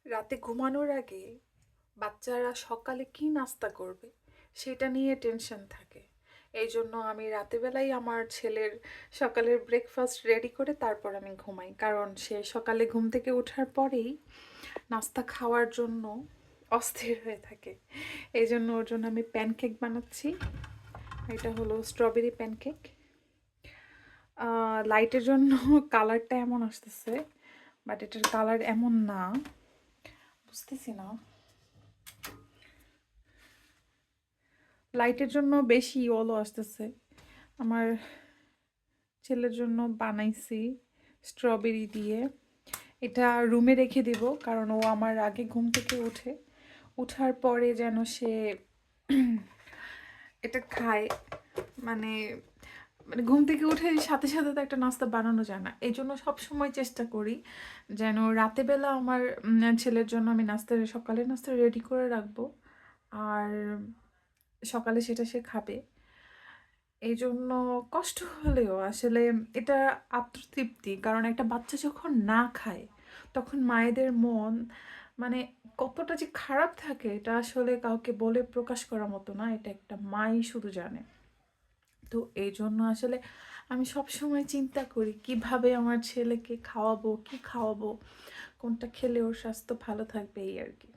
রাতে ঘুমানোর আগে বাচ্চারা সকালে কি নাস্তা করবে সেটা নিয়ে টেনশন থাকে। এই জন্য আমি রাতেবেলাই আমার ছেলের সকালের ব্রেকফাস্ট রেডি করে তারপর আমি ঘুমাই, কারণ সে সকালে ঘুম থেকে ওঠার পরেই নাস্তা খাওয়ার জন্য অস্থির হয়ে থাকে। এই জন্য ওর জন্য আমি প্যানকেক বানাচ্ছি। এটা হলো স্ট্রবেরি প্যানকেক। লাইটের জন্য কালারটা এমন আসতেছে, বাট এটার কালার এমন না, বুঝতেছি না। লাইটের জন্য বেশি ইয়েলো আসতেছে। আমার ছেলের জন্য বানাইছি স্ট্রবেরি দিয়ে। এটা রুমে রেখে দিব, কারণ ও আমার আগে ঘুম থেকে ওঠে। ওঠার পরে যেন সে এটা খায়। মানে মানে ঘুম থেকে উঠে সাথে সাথে তো একটা নাস্তা বানানো যায় না। এই জন্য সবসময় চেষ্টা করি যেন রাতেবেলা আমার ছেলের জন্য আমি সকালের নাস্তা রেডি করে রাখবো, আর সকালে সেটা সে খাবে। এই জন্য কষ্ট হলেও আসলে এটা আত্মতৃপ্তি, কারণ একটা বাচ্চা যখন না খায় তখন মায়েদের মন মানে কতটা যে খারাপ থাকে এটা আসলে কাউকে বলে প্রকাশ করার মতো না, এটা একটা মাই শুধু জানে। তো এই জন্য আসলে আমি সব সময় চিন্তা করি কিভাবে আমার ছেলেকে খাওয়াবো, কি খাওয়াবো, কোনটা খেলে ওর স্বাস্থ্য ভালো থাকবে, এই আর কি।